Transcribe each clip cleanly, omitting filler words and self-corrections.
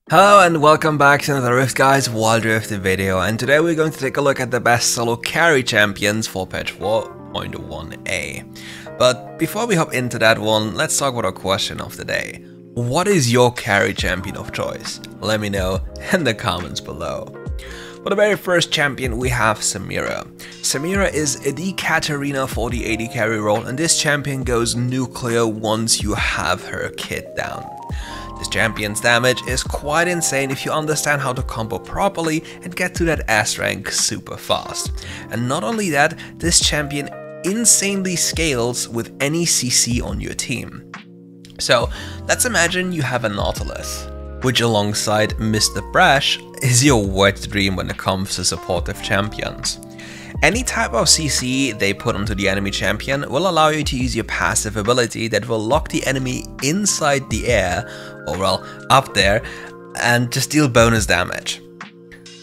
Hello and welcome back to another RiftGuides WildRift video, and today we're going to take a look at the best solo carry champions for patch 4.1a. But before we hop into that one, let's talk about our question of the day. What is your carry champion of choice? Let me know in the comments below. For the very first champion we have Samira. Samira is the Katarina for the AD carry role, and this champion goes nuclear once you have her kit down. This champion's damage is quite insane if you understand how to combo properly and get to that S rank super fast. And not only that, this champion insanely scales with any CC on your team. So let's imagine you have a Nautilus, which alongside Mr. Brash is your wet dream when it comes to supportive champions. Any type of CC they put onto the enemy champion will allow you to use your passive ability that will lock the enemy inside the air, or well, up there, and just deal bonus damage.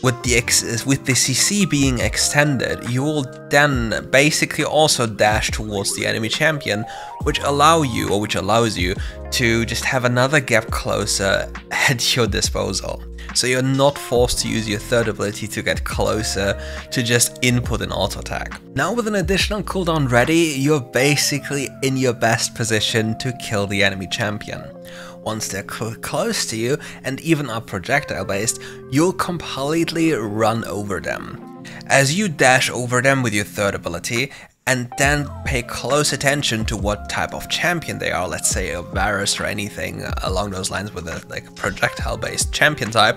With the CC being extended, you will then basically also dash towards the enemy champion, which allows you to just have another gap closer at your disposal. So you're not forced to use your third ability to get closer to just input an auto attack. Now with an additional cooldown ready, you're basically in your best position to kill the enemy champion. Once they're close to you and even are projectile based, you'll completely run over them. As you dash over them with your third ability, and then pay close attention to what type of champion they are, let's say a Varus or anything along those lines with a projectile based champion type,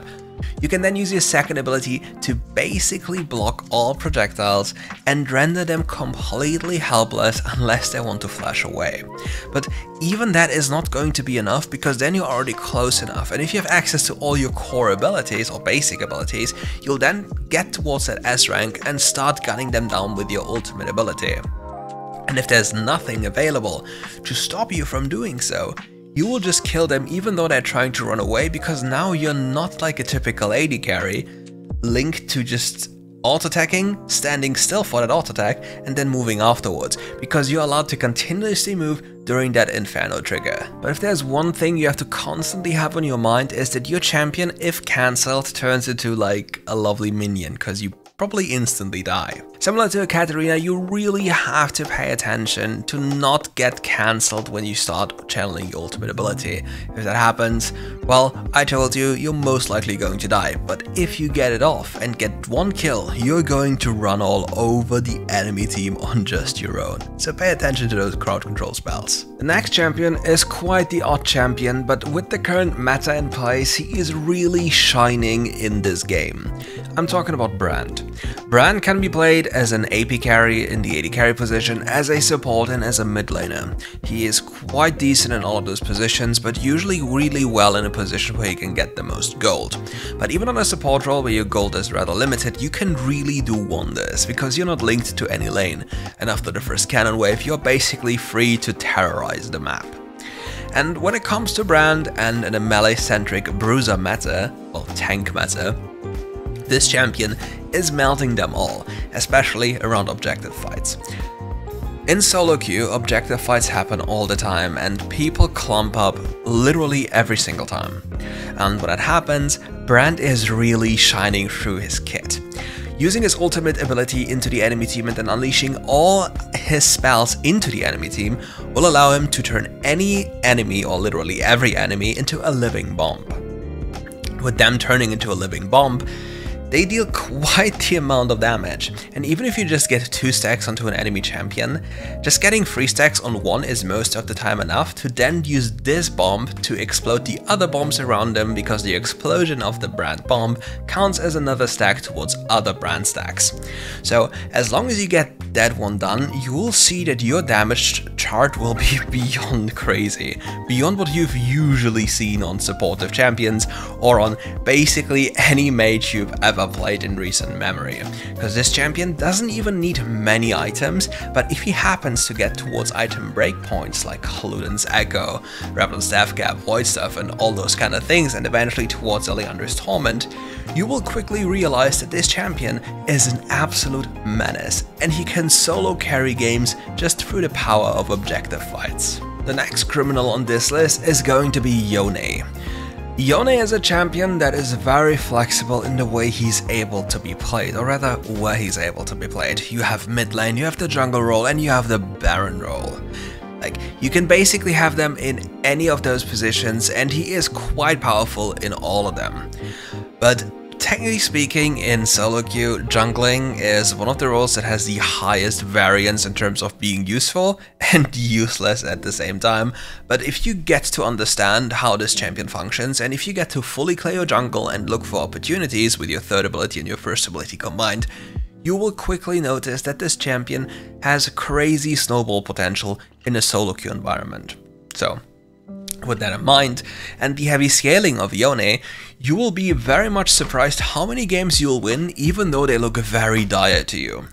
you can then use your second ability to basically block all projectiles and render them completely helpless unless they want to flash away. But even that is not going to be enough, because then you're already close enough, and if you have access to all your core abilities or basic abilities, you'll then get towards that S rank and start gunning them down with your ultimate ability. And if there's nothing available to stop you from doing so, you will just kill them even though they're trying to run away, because now you're not like a typical AD carry, linked to just auto-attacking, standing still for that auto-attack, and then moving afterwards, because you're allowed to continuously move during that Inferno trigger. But if there's one thing you have to constantly have on your mind, is that your champion, if cancelled, turns into like a lovely minion, because you probably instantly die. Similar to a Katarina, you really have to pay attention to not get cancelled when you start channeling your ultimate ability. If that happens, well, I told you, you're most likely going to die. But if you get it off and get one kill, you're going to run all over the enemy team on just your own. So pay attention to those crowd control spells. The next champion is quite the odd champion, but with the current meta in place, he is really shining in this game. I'm talking about Brand. Brand can be played as an AP carry in the AD carry position, as a support, and as a mid laner. He is quite decent in all of those positions, but usually really well in a position where he can get the most gold. But even on a support role where your gold is rather limited, you can really do wonders, because you're not linked to any lane, and after the first cannon wave, you're basically free to terrorize the map. And when it comes to Brand and in a melee-centric bruiser meta, or tank meta, this champion is melting them all, especially around objective fights. In solo queue, objective fights happen all the time, and people clump up literally every single time. And when that happens, Brand is really shining through his kit. Using his ultimate ability into the enemy team and then unleashing all his spells into the enemy team will allow him to turn any enemy, or literally every enemy, into a living bomb. With them turning into a living bomb, they deal quite the amount of damage, and even if you just get 2 stacks onto an enemy champion, just getting 3 stacks on one is most of the time enough to then use this bomb to explode the other bombs around them, because the explosion of the Brand bomb counts as another stack towards other Brand stacks. So as long as you get that one done, you will see that your damage chart will be beyond crazy, beyond what you've usually seen on supportive champions or on basically any mage you've ever played in recent memory, because this champion doesn't even need many items, but if he happens to get towards item breakpoints like Luden's Echo, Rebel's Death Gap, Void Stuff, and all those kind of things, and eventually towards Eleander's Torment, you will quickly realize that this champion is an absolute menace, and he can solo carry games just through the power of objective fights. The next criminal on this list is going to be Yone. Yone is a champion that is very flexible in the way he's able to be played, or rather, where he's able to be played. You have mid lane, you have the jungle role, and you have the Baron role. Like, you can basically have them in any of those positions, and he is quite powerful in all of them. But technically speaking, in solo queue, jungling is one of the roles that has the highest variance in terms of being useful and useless at the same time. But if you get to understand how this champion functions, and if you get to fully clear your jungle and look for opportunities with your third ability and your first ability combined, you will quickly notice that this champion has crazy snowball potential in a solo queue environment. So, with that in mind, and the heavy scaling of Yone, you will be very much surprised how many games you'll win, even though they look very dire to you.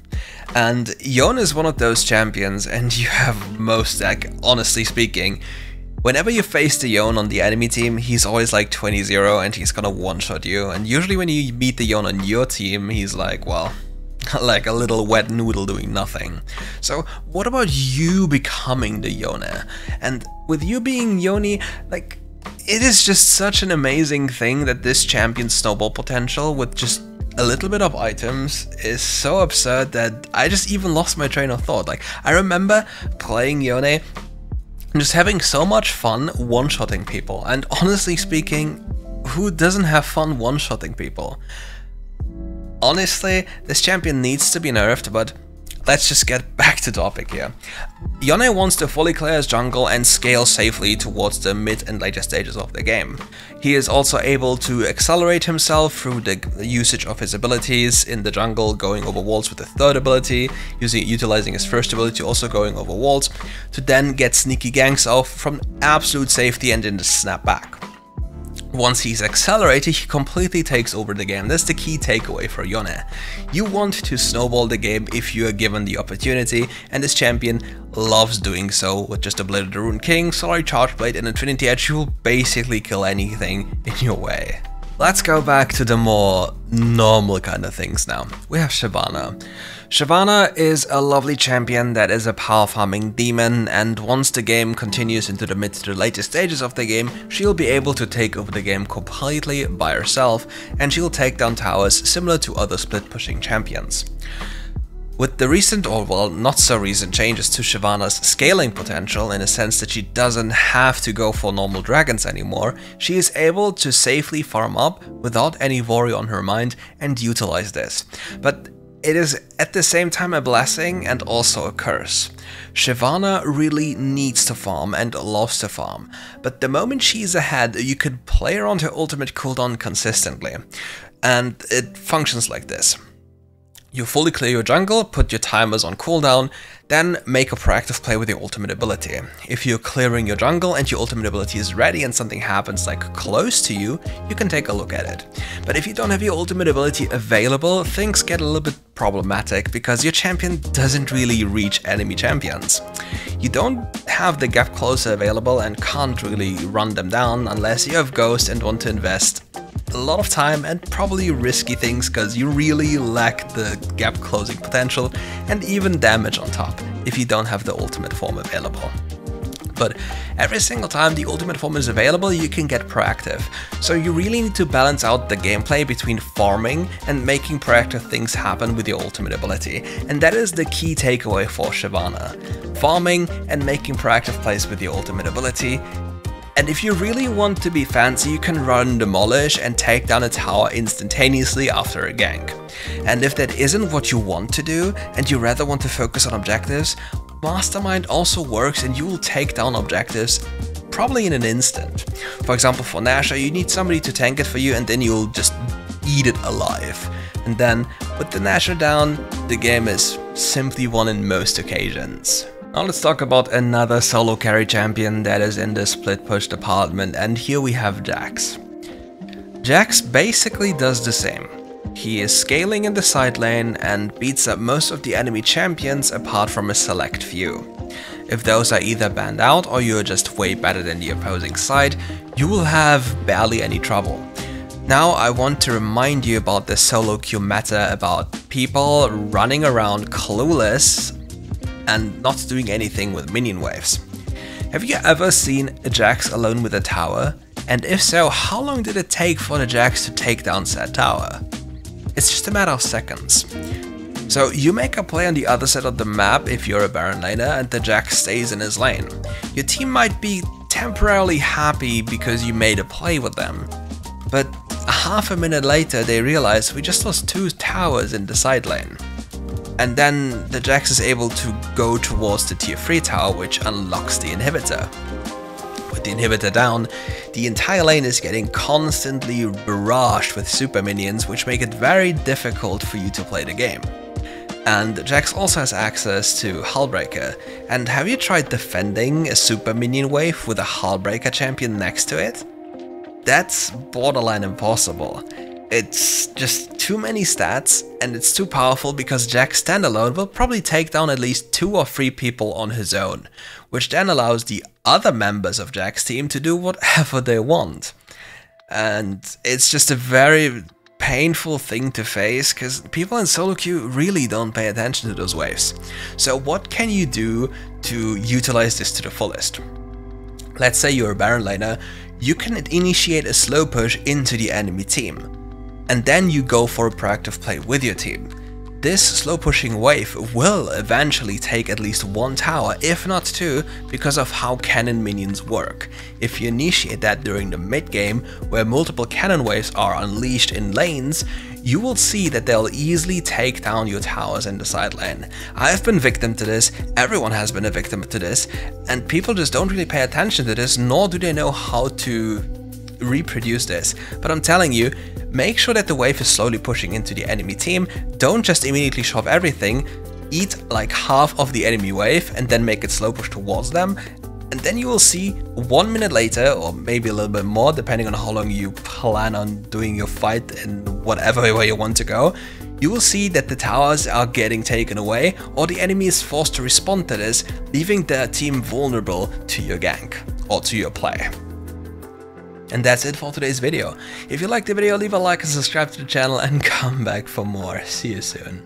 And Yone is one of those champions, and you have most, like, honestly speaking, whenever you face the Yone on the enemy team, he's always like 20-0 and he's gonna one-shot you, and usually when you meet the Yone on your team, he's like, well, like a little wet noodle doing nothing. So what about you becoming the Yone? And with you being Yone, like, it is just such an amazing thing that this champion's snowball potential with just a little bit of items is so absurd that I just even lost my train of thought. Like, I remember playing Yone and just having so much fun one-shotting people. And honestly speaking, who doesn't have fun one-shotting people? Honestly, this champion needs to be nerfed, but let's just get back to topic here. Yone wants to fully clear his jungle and scale safely towards the mid and later stages of the game. He is also able to accelerate himself through the usage of his abilities in the jungle, going over walls with the third ability, utilizing his first ability, also going over walls, to then get sneaky ganks off from absolute safety and then just snap back. Once he's accelerated, he completely takes over the game. That's the key takeaway for Yone. You want to snowball the game if you are given the opportunity, and this champion loves doing so. With just a Blade of the Rune King, Solar Charge Blade and Infinity Edge, you will basically kill anything in your way. Let's go back to the more normal kind of things now. We have Shyvana. Shyvana is a lovely champion that is a power farming demon, and once the game continues into the mid to the later stages of the game, she'll be able to take over the game completely by herself, and she'll take down towers similar to other split pushing champions. With the recent, or well, not so recent changes to Shyvana's scaling potential, in a sense that she doesn't have to go for normal dragons anymore, she is able to safely farm up without any worry on her mind and utilize this. But it is at the same time a blessing and also a curse. Shyvana really needs to farm and loves to farm, but the moment she's ahead, you could play around her ultimate cooldown consistently. And it functions like this. You fully clear your jungle, put your timers on cooldown, then make a proactive play with your ultimate ability. If you're clearing your jungle and your ultimate ability is ready and something happens like close to you, you can take a look at it. But if you don't have your ultimate ability available, things get a little bit problematic because your champion doesn't really reach enemy champions. You don't have the gap closer available and can't really run them down unless you have Ghost and want to invest a lot of time and probably risky things because you really lack the gap closing potential and even damage on top if you don't have the ultimate form available. But every single time the ultimate form is available, you can get proactive. So you really need to balance out the gameplay between farming and making proactive things happen with your ultimate ability. And that is the key takeaway for Shyvana. Farming and making proactive plays with your ultimate ability. And if you really want to be fancy, you can run Demolish and take down a tower instantaneously after a gank. And if that isn't what you want to do, and you rather want to focus on objectives, Mastermind also works and you will take down objectives probably in an instant. For example, for Nasher, you need somebody to tank it for you and then you'll just eat it alive. And then, with the Nasher down, the game is simply won in most occasions. Now let's talk about another solo carry champion that is in the split push department, and here we have Jax. Jax basically does the same. He is scaling in the side lane and beats up most of the enemy champions apart from a select few. If those are either banned out or you're just way better than the opposing side, you will have barely any trouble. Now I want to remind you about the solo queue meta about people running around clueless and not doing anything with minion waves. Have you ever seen a Jax alone with a tower? And if so, how long did it take for the Jax to take down said tower? It's just a matter of seconds. So you make a play on the other side of the map if you're a Baron laner and the Jax stays in his lane. Your team might be temporarily happy because you made a play with them, but half a minute later they realize we just lost 2 towers in the side lane. And then the Jax is able to go towards the tier 3 tower, which unlocks the inhibitor. With the inhibitor down, the entire lane is getting constantly barraged with super minions, which make it very difficult for you to play the game. And Jax also has access to Hullbreaker. And have you tried defending a super minion wave with a Hullbreaker champion next to it? That's borderline impossible. It's just too many stats, and it's too powerful because Jax standalone will probably take down at least 2 or 3 people on his own, which then allows the other members of Jax's team to do whatever they want. And it's just a very painful thing to face, because people in solo queue really don't pay attention to those waves. So what can you do to utilize this to the fullest? Let's say you're a Baron laner, you can initiate a slow push into the enemy team. And then you go for a proactive play with your team. This slow pushing wave will eventually take at least 1 tower, if not 2, because of how cannon minions work. If you initiate that during the mid game, where multiple cannon waves are unleashed in lanes, you will see that they'll easily take down your towers in the side lane. I've been victim to this, everyone has been a victim to this, and people just don't really pay attention to this, nor do they know how to reproduce this. But I'm telling you, make sure that the wave is slowly pushing into the enemy team. Don't just immediately shove everything. Eat like half of the enemy wave and then make it slow push towards them. And then you will see 1 minute later, or maybe a little bit more, depending on how long you plan on doing your fight and whatever way you want to go, you will see that the towers are getting taken away, or the enemy is forced to respond to this, leaving their team vulnerable to your gank or to your play. And that's it for today's video. If you liked the video, leave a like and subscribe to the channel and come back for more. See you soon.